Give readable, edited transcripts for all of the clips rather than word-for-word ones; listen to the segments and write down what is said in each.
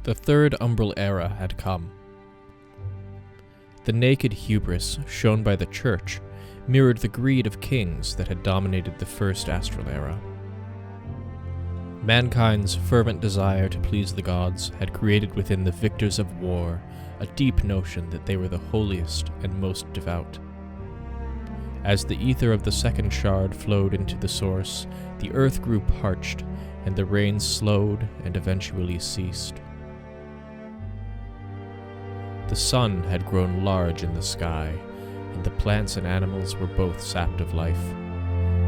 The Third Umbral Era had come. The naked hubris shown by the Church mirrored the greed of kings that had dominated the First Astral Era. Mankind's fervent desire to please the gods had created within the victors of war a deep notion that they were the holiest and most devout. As the ether of the second shard flowed into the source, the earth grew parched, and the rain slowed and eventually ceased. The sun had grown large in the sky, and the plants and animals were both sapped of life.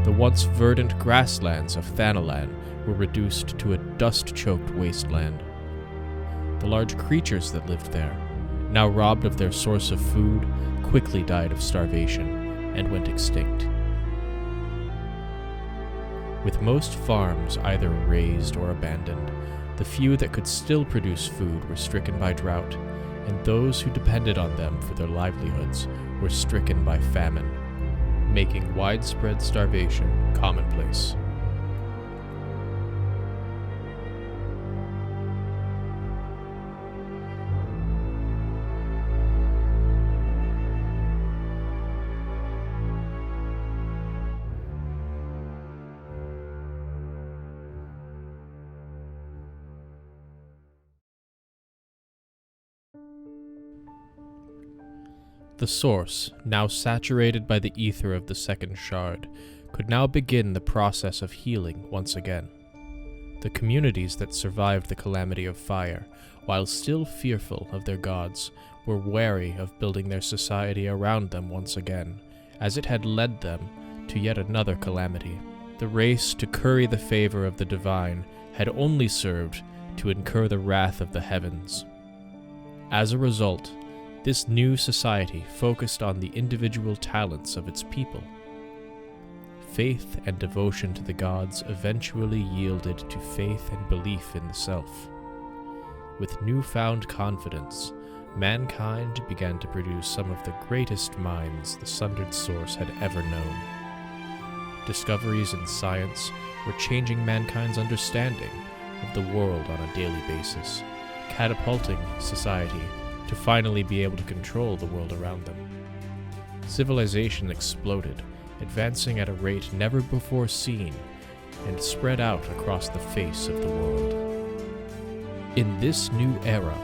The once verdant grasslands of Thanalan were reduced to a dust-choked wasteland. The large creatures that lived there, now robbed of their source of food, quickly died of starvation and went extinct. With most farms either razed or abandoned, the few that could still produce food were stricken by drought, and those who depended on them for their livelihoods were stricken by famine, making widespread starvation commonplace. The source, now saturated by the ether of the second shard, could now begin the process of healing once again. The communities that survived the Calamity of Fire, while still fearful of their gods, were wary of building their society around them once again, as it had led them to yet another calamity. The race to curry the favor of the divine had only served to incur the wrath of the heavens. As a result, this new society focused on the individual talents of its people. Faith and devotion to the gods eventually yielded to faith and belief in the self. With newfound confidence, mankind began to produce some of the greatest minds the Sundered Source had ever known. Discoveries in science were changing mankind's understanding of the world on a daily basis, catapulting society to finally be able to control the world around them. Civilization exploded, advancing at a rate never before seen, and spread out across the face of the world. In this new era,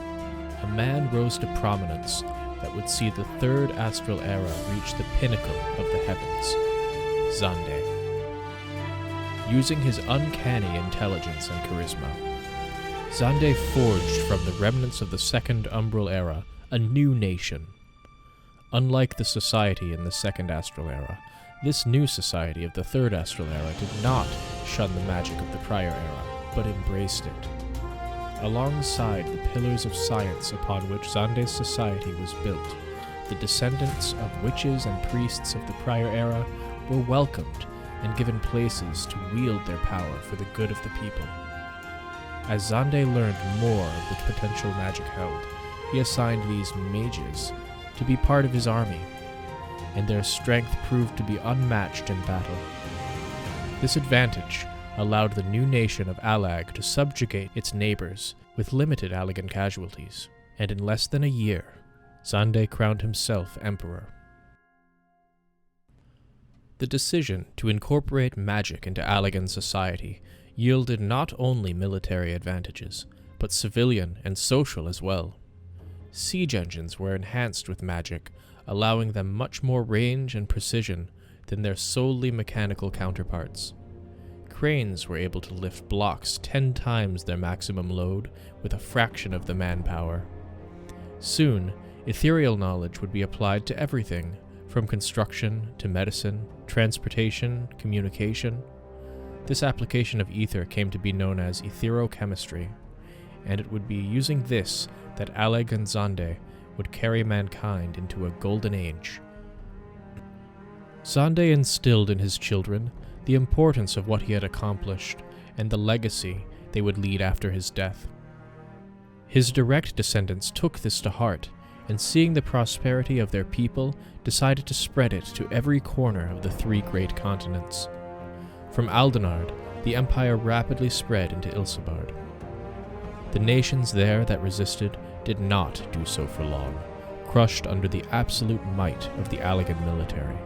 a man rose to prominence that would see the Third Astral Era reach the pinnacle of the heavens, Xande. Using his uncanny intelligence and charisma, Xande forged from the remnants of the Second Umbral Era a new nation. Unlike the society in the Second Astral Era, this new society of the Third Astral Era did not shun the magic of the prior era, but embraced it. Alongside the pillars of science upon which Xande's society was built, the descendants of witches and priests of the prior era were welcomed and given places to wield their power for the good of the people. As Xande learned more of the potential magic held, he assigned these mages to be part of his army, and their strength proved to be unmatched in battle. This advantage allowed the new nation of Allag to subjugate its neighbors with limited Allagan casualties, and in less than a year, Xande crowned himself emperor. The decision to incorporate magic into Allagan society yielded not only military advantages, but civilian and social as well. Siege engines were enhanced with magic, allowing them much more range and precision than their solely mechanical counterparts. Cranes were able to lift blocks 10 times their maximum load with a fraction of the manpower. Soon, ethereal knowledge would be applied to everything, from construction to medicine, transportation, communication. This application of ether came to be known as etherochemistry, and it would be using this that Allagan Xande would carry mankind into a golden age. Xande instilled in his children the importance of what he had accomplished and the legacy they would lead after his death. His direct descendants took this to heart, and seeing the prosperity of their people, decided to spread it to every corner of the 3 great continents. From Aldenard, the empire rapidly spread into Ilsabard. The nations there that resisted did not do so for long, crushed under the absolute might of the Allagan military.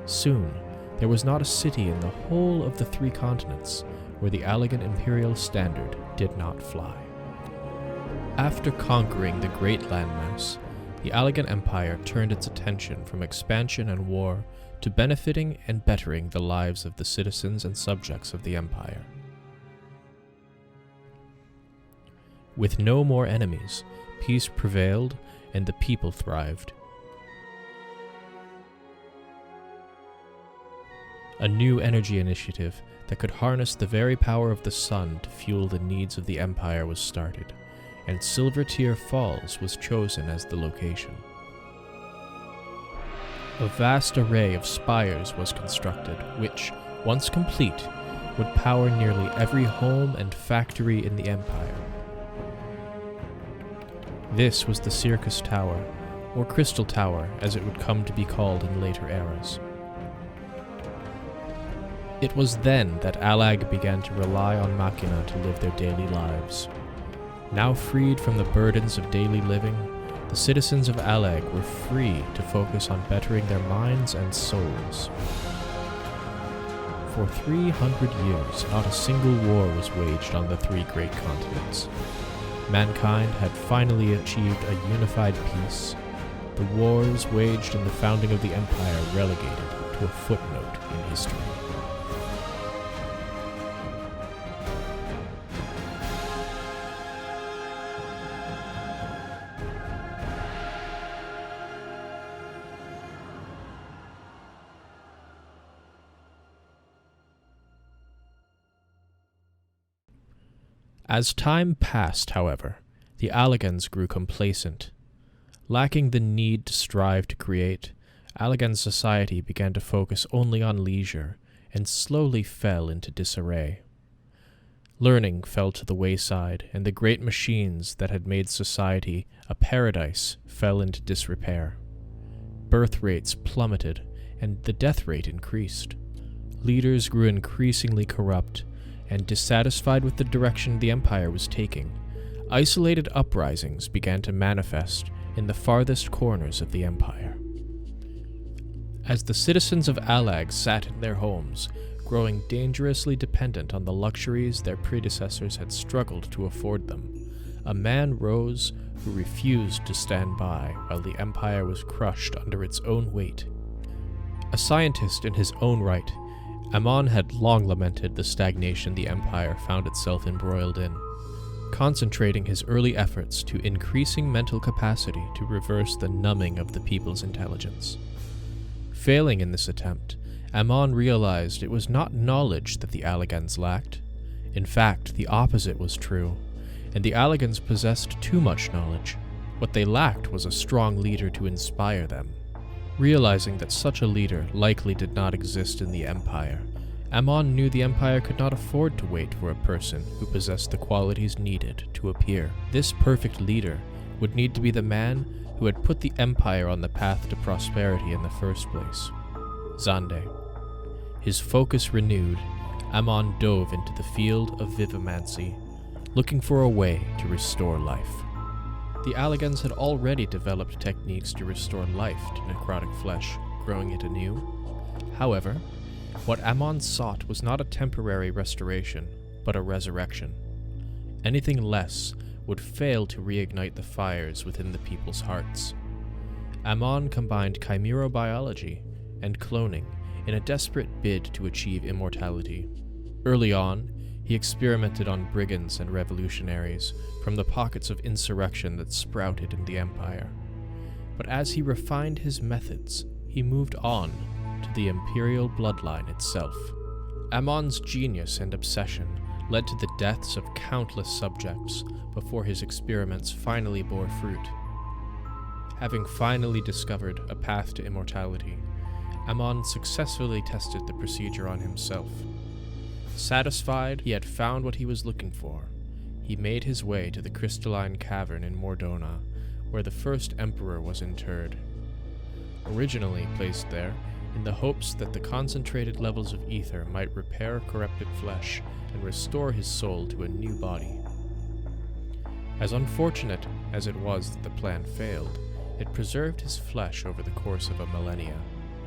Soon, there was not a city in the whole of the 3 continents where the Allagan imperial standard did not fly. After conquering the great landmass, the Allagan Empire turned its attention from expansion and war to benefiting and bettering the lives of the citizens and subjects of the Empire. With no more enemies, peace prevailed and the people thrived. A new energy initiative that could harness the very power of the sun to fuel the needs of the Empire was started, and Silvertear Falls was chosen as the location. A vast array of spires was constructed, which, once complete, would power nearly every home and factory in the Empire. This was the Circus Tower, or Crystal Tower as it would come to be called in later eras. It was then that Allag began to rely on Machina to live their daily lives. Now freed from the burdens of daily living, the citizens of Allag were free to focus on bettering their minds and souls. For 300 years, not a single war was waged on the 3 great continents. Mankind had finally achieved a unified peace, the wars waged in the founding of the Empire relegated to a footnote in history. As time passed, however, the Allagans grew complacent. Lacking the need to strive to create, Allagan society began to focus only on leisure and slowly fell into disarray. Learning fell to the wayside, and the great machines that had made society a paradise fell into disrepair. Birth rates plummeted, and the death rate increased. Leaders grew increasingly corrupt, and dissatisfied with the direction the Empire was taking, isolated uprisings began to manifest in the farthest corners of the Empire. As the citizens of Allag sat in their homes, growing dangerously dependent on the luxuries their predecessors had struggled to afford them, a man rose who refused to stand by while the Empire was crushed under its own weight. A scientist in his own right, Amon had long lamented the stagnation the Empire found itself embroiled in, concentrating his early efforts to increasing mental capacity to reverse the numbing of the people's intelligence. Failing in this attempt, Amon realized it was not knowledge that the Allagans lacked. In fact, the opposite was true, and the Allagans possessed too much knowledge. What they lacked was a strong leader to inspire them. Realizing that such a leader likely did not exist in the Empire, Amon knew the Empire could not afford to wait for a person who possessed the qualities needed to appear. This perfect leader would need to be the man who had put the Empire on the path to prosperity in the first place, Xande. His focus renewed, Amon dove into the field of vivimancy, looking for a way to restore life. The Allagans had already developed techniques to restore life to necrotic flesh, growing it anew. However, what Amon sought was not a temporary restoration, but a resurrection. Anything less would fail to reignite the fires within the people's hearts. Amon combined chimerobiology and cloning in a desperate bid to achieve immortality. Early on, he experimented on brigands and revolutionaries from the pockets of insurrection that sprouted in the Empire. But as he refined his methods, he moved on to the imperial bloodline itself. Amon's genius and obsession led to the deaths of countless subjects before his experiments finally bore fruit. Having finally discovered a path to immortality, Amon successfully tested the procedure on himself. Satisfied he had found what he was looking for, he made his way to the crystalline cavern in Mordona, where the first emperor was interred. Originally placed there in the hopes that the concentrated levels of ether might repair corrupted flesh and restore his soul to a new body. As unfortunate as it was that the plan failed, it preserved his flesh over the course of a millennia.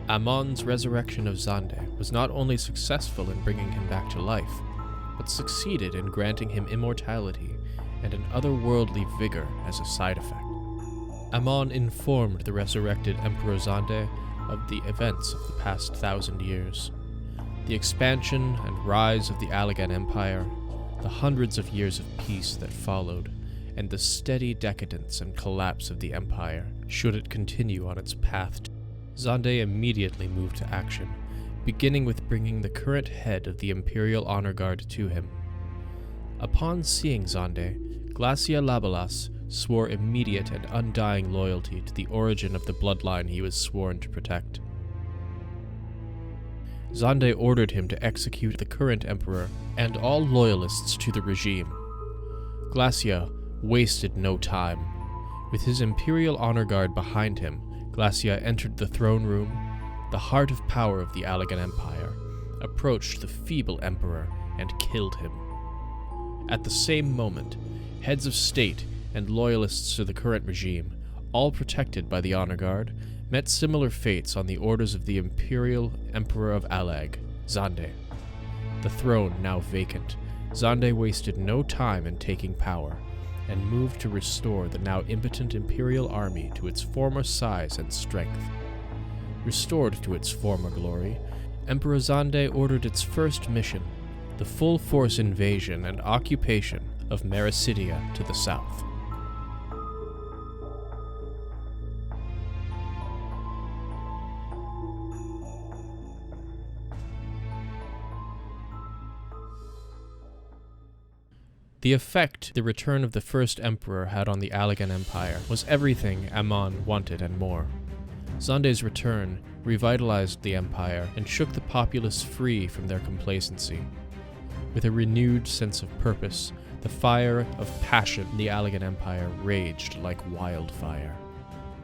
Amon's resurrection of Xande was not only successful in bringing him back to life, but succeeded in granting him immortality and an otherworldly vigor as a side effect. Amon informed the resurrected Emperor Xande of the events of the past 1,000 years, the expansion and rise of the Allagan Empire, the hundreds of years of peace that followed, and the steady decadence and collapse of the Empire should it continue on its path. Xande immediately moved to action, beginning with bringing the current head of the Imperial Honor Guard to him. Upon seeing Xande, Glacia Labalas swore immediate and undying loyalty to the origin of the bloodline he was sworn to protect. Xande ordered him to execute the current emperor and all loyalists to the regime. Glacia wasted no time. With his Imperial Honor Guard behind him, Glacia entered the throne room, the heart of power of the Allagan Empire, approached the feeble emperor, and killed him. At the same moment, heads of state and loyalists to the current regime, all protected by the Honor Guard, met similar fates on the orders of the Imperial Emperor of Allag, Xande. The throne now vacant, Xande wasted no time in taking power, and moved to restore the now impotent Imperial army to its former size and strength. Restored to its former glory, Emperor Xande ordered its first mission, the full-force invasion and occupation of Meracydia to the south. The effect the return of the first emperor had on the Allagan Empire was everything Amon wanted and more. Xande's return revitalized the empire and shook the populace free from their complacency. With a renewed sense of purpose, the fire of passion in the Allagan Empire raged like wildfire.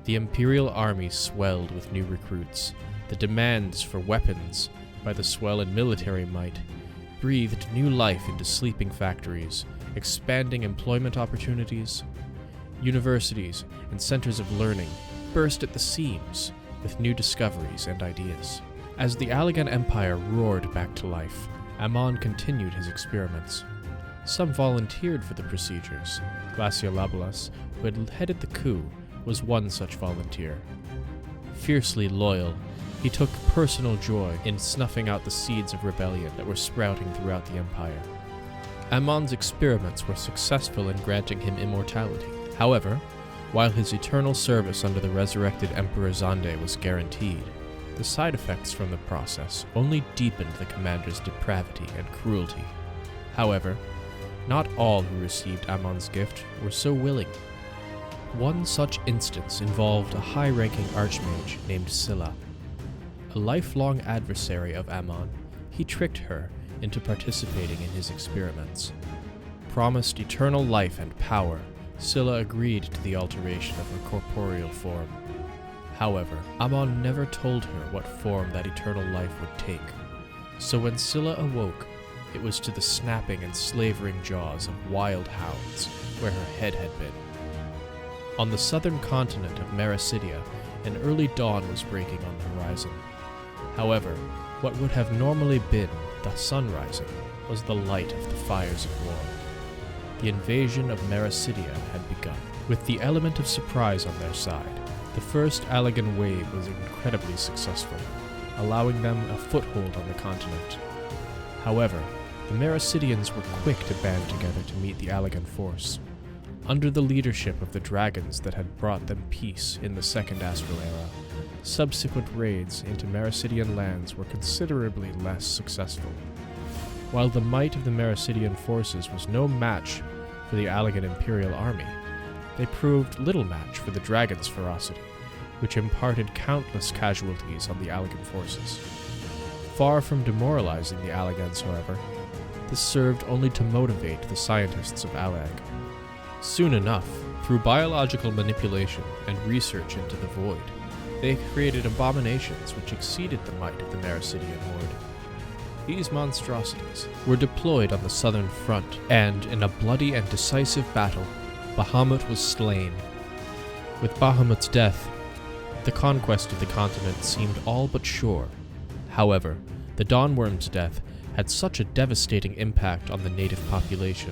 The Imperial army swelled with new recruits. The demands for weapons by the swell in military might breathed new life into sleeping factories, expanding employment opportunities. Universities and centers of learning burst at the seams with new discoveries and ideas. As the Allagan Empire roared back to life, Amon continued his experiments. Some volunteered for the procedures. Glacia Labalas, who had headed the coup, was one such volunteer. Fiercely loyal, he took personal joy in snuffing out the seeds of rebellion that were sprouting throughout the Empire. Amon's experiments were successful in granting him immortality. However, while his eternal service under the resurrected Emperor Xande was guaranteed, the side effects from the process only deepened the commander's depravity and cruelty. However, not all who received Amon's gift were so willing. One such instance involved a high-ranking archmage named Scylla. A lifelong adversary of Amon, he tricked her into participating in his experiments. Promised eternal life and power, Scylla agreed to the alteration of her corporeal form. However, Amon never told her what form that eternal life would take, so when Scylla awoke, it was to the snapping and slavering jaws of wild hounds where her head had been. On the southern continent of Meracydia, an early dawn was breaking on the horizon. However, what would have normally been the sun rising was the light of the fires of war. The invasion of Meracydia had begun. With the element of surprise on their side, the first Allagan wave was incredibly successful, allowing them a foothold on the continent. However, the Meracydians were quick to band together to meet the Allagan force. Under the leadership of the dragons that had brought them peace in the Second Astral Era, subsequent raids into Meracydian lands were considerably less successful. While the might of the Meracydian forces was no match for the Allagan Imperial army, they proved little match for the dragons' ferocity, which imparted countless casualties on the Allagan forces. Far from demoralizing the Allagans, however, this served only to motivate the scientists of Allag. Soon enough, through biological manipulation and research into the void, they created abominations which exceeded the might of the Meracydian horde. These monstrosities were deployed on the southern front, and in a bloody and decisive battle, Bahamut was slain. With Bahamut's death, the conquest of the continent seemed all but sure. However, the Dawnworm's death had such a devastating impact on the native population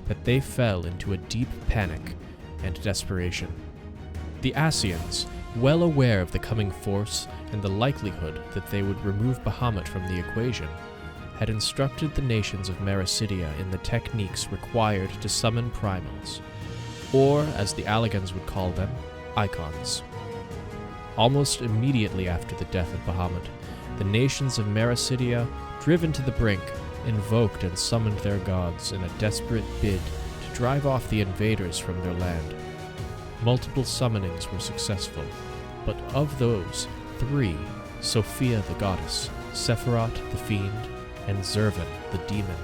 that they fell into a deep panic and desperation. The Ascians, well aware of the coming force and the likelihood that they would remove Bahamut from the equation, had instructed the nations of Meracydia in the techniques required to summon primals, or, as the Allagans would call them, icons. Almost immediately after the death of Bahamut, the nations of Meracydia, driven to the brink, invoked and summoned their gods in a desperate bid to drive off the invaders from their land. Multiple summonings were successful, but of those, 3, Sophia the goddess, Sephiroth the fiend, and Zervan the demon,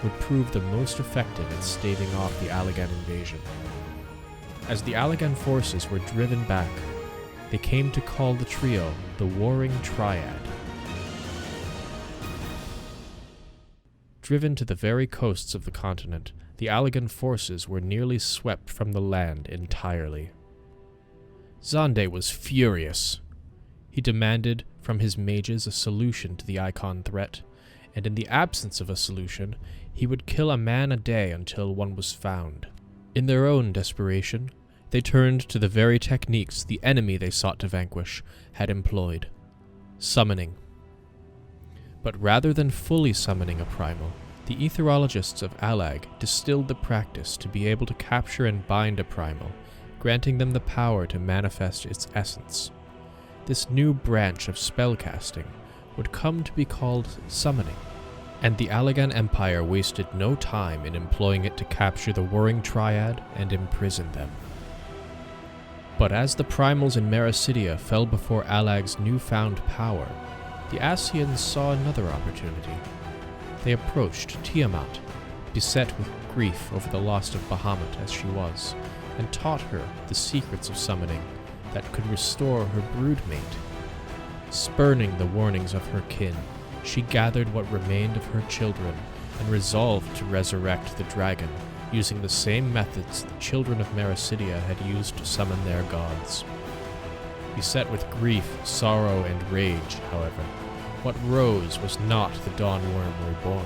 would prove the most effective at staving off the Allagan invasion. As the Allagan forces were driven back, they came to call the trio the Warring Triad. Driven to the very coasts of the continent, the Allagan forces were nearly swept from the land entirely. Xande was furious. He demanded from his mages a solution to the Icon threat, and in the absence of a solution, he would kill a man a day until one was found. In their own desperation, they turned to the very techniques the enemy they sought to vanquish had employed: summoning. But rather than fully summoning a primal, the etherologists of Allag distilled the practice to be able to capture and bind a primal, granting them the power to manifest its essence. This new branch of spellcasting would come to be called summoning, and the Allagan Empire wasted no time in employing it to capture the Warring Triad and imprison them. But as the primals in Meracydia fell before Allag's newfound power, the Ascians saw another opportunity. They approached Tiamat, beset with grief over the loss of Bahamut as she was, and taught her the secrets of summoning that could restore her broodmate. Spurning the warnings of her kin, she gathered what remained of her children and resolved to resurrect the dragon, using the same methods the children of Meracydia had used to summon their gods. Beset with grief, sorrow, and rage, however, what rose was not the Dawnworm reborn,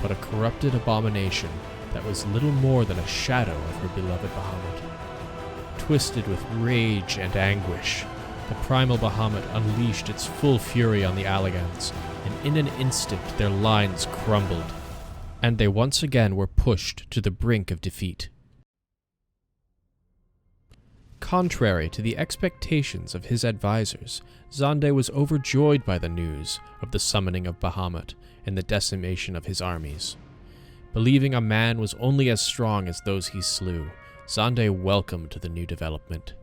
but a corrupted abomination that was little more than a shadow of her beloved Bahamut. Twisted with rage and anguish, the primal Bahamut unleashed its full fury on the Allagans, and in an instant their lines crumbled, and they once again were pushed to the brink of defeat. Contrary to the expectations of his advisors, Xande was overjoyed by the news of the summoning of Bahamut and the decimation of his armies. Believing a man was only as strong as those he slew, Xande welcomed the new development.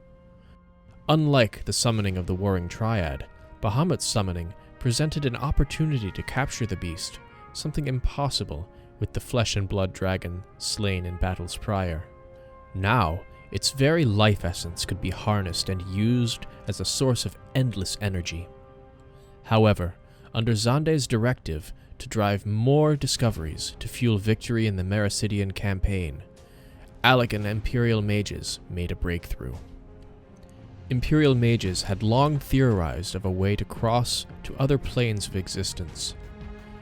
Unlike the summoning of the Warring Triad, Bahamut's summoning presented an opportunity to capture the beast, something impossible with the flesh and blood dragon slain in battles prior. Now, its very life essence could be harnessed and used as a source of endless energy. However, under Xande's directive to drive more discoveries to fuel victory in the Meracydian campaign, Allagan Imperial mages made a breakthrough. Imperial mages had long theorized of a way to cross to other planes of existence.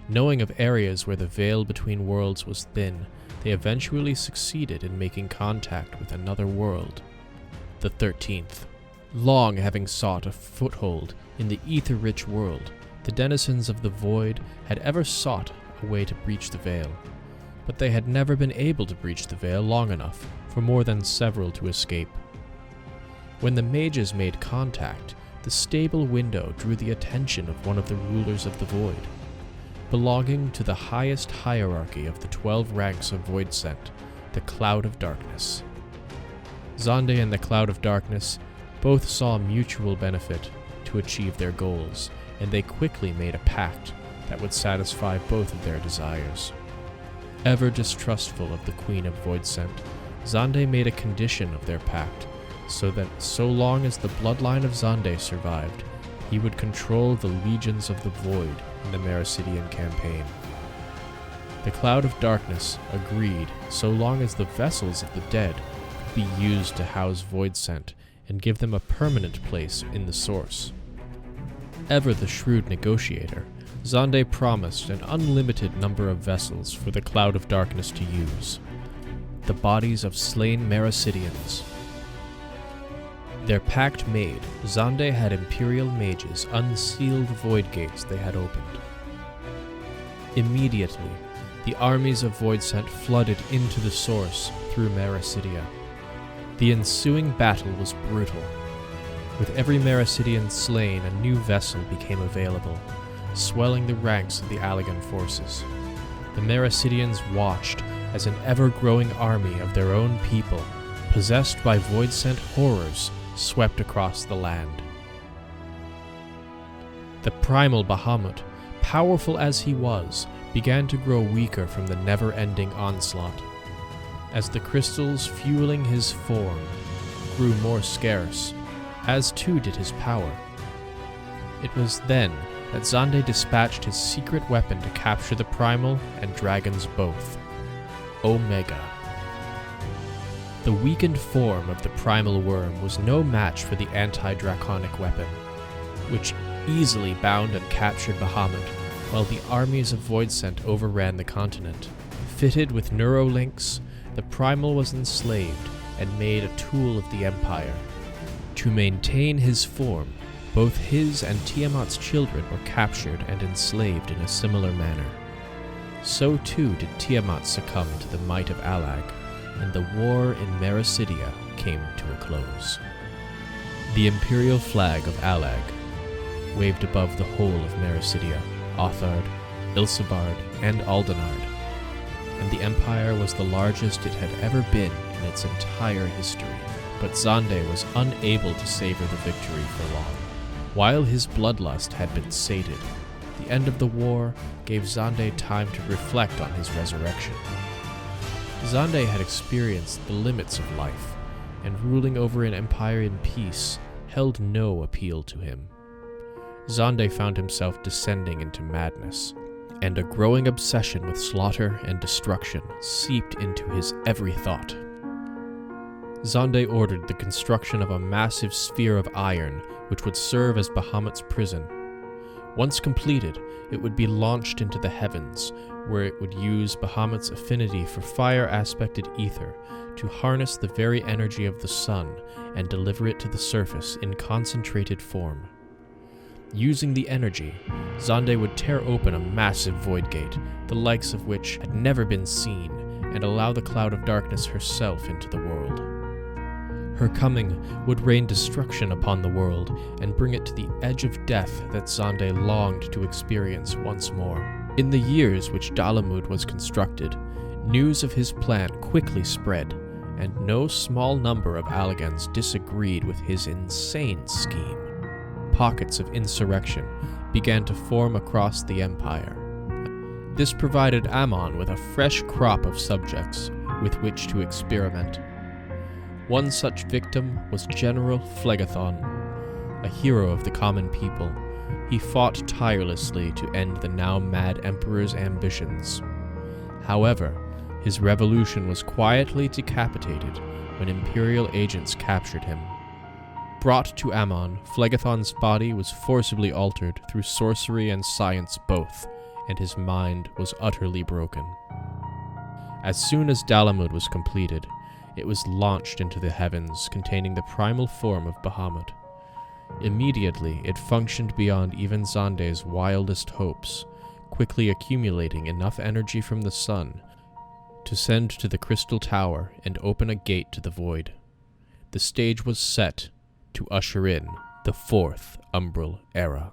Knowing of areas where the veil between worlds was thin, they eventually succeeded in making contact with another world, the 13th. Long having sought a foothold in the ether-rich world, the denizens of the Void had ever sought a way to breach the veil, but they had never been able to breach the veil long enough for more than several to escape. When the mages made contact, the stable window drew the attention of one of the rulers of the Void. Belonging to the highest hierarchy of the 12 ranks of Voidsent, the Cloud of Darkness. Xande and the Cloud of Darkness both saw mutual benefit to achieve their goals, and they quickly made a pact that would satisfy both of their desires. Ever distrustful of the Queen of Voidsent, Xande made a condition of their pact, so that so long as the bloodline of Xande survived, he would control the legions of the Void in the Meracydian campaign. The Cloud of Darkness agreed so long as the vessels of the dead be used to house Voidsent and give them a permanent place in the source. Ever the shrewd negotiator, Xande promised an unlimited number of vessels for the Cloud of Darkness to use. The bodies of slain Meracydians. Their pact made, Xande had Imperial mages unseal the void gates they had opened. Immediately, the armies of Voidsent flooded into the source through Meracydia. The ensuing battle was brutal. With every Meracydian slain, a new vessel became available, swelling the ranks of the Allagan forces. The Meracydians watched as an ever-growing army of their own people, possessed by Voidsent horrors, swept across the land. The primal Bahamut, powerful as he was, began to grow weaker from the never-ending onslaught. As the crystals fueling his form grew more scarce, as too did his power. It was then that Xande dispatched his secret weapon to capture the primal and dragons both, Omega. The weakened form of the primal worm was no match for the anti-draconic weapon, which easily bound and captured Bahamut, while the armies of Voidsent overran the continent. Fitted with neurolinks, the primal was enslaved and made a tool of the Empire. To maintain his form, both his and Tiamat's children were captured and enslaved in a similar manner. So too did Tiamat succumb to the might of Allag, and the war in Meracydia came to a close. The imperial flag of Allag waved above the whole of Meracydia, Othard, Ilsabard, and Aldenard, and the Empire was the largest it had ever been in its entire history. But Xande was unable to savor the victory for long. While his bloodlust had been sated, the end of the war gave Xande time to reflect on his resurrection. Xande had experienced the limits of life, and ruling over an empire in peace held no appeal to him. Xande found himself descending into madness, and a growing obsession with slaughter and destruction seeped into his every thought. Xande ordered the construction of a massive sphere of iron which would serve as Bahamut's prison. Once completed, it would be launched into the heavens, where it would use Bahamut's affinity for fire-aspected ether to harness the very energy of the sun and deliver it to the surface in concentrated form. Using the energy, Xande would tear open a massive void gate, the likes of which had never been seen, and allow the Cloud of Darkness herself into the world. Her coming would rain destruction upon the world and bring it to the edge of death that Xande longed to experience once more. In the years which Dalamud was constructed, news of his plan quickly spread, and no small number of Allagans disagreed with his insane scheme. Pockets of insurrection began to form across the Empire. This provided Amon with a fresh crop of subjects with which to experiment. One such victim was General Phlegethon, a hero of the common people. He fought tirelessly to end the now mad Emperor's ambitions. However, his revolution was quietly decapitated when Imperial agents captured him. Brought to Amon, Phlegethon's body was forcibly altered through sorcery and science both, and his mind was utterly broken. As soon as Dalamud was completed, it was launched into the heavens containing the primal form of Bahamut. Immediately, it functioned beyond even Xande's wildest hopes, quickly accumulating enough energy from the sun to send to the Crystal Tower and open a gate to the void. The stage was set to usher in the Fourth Umbral Era.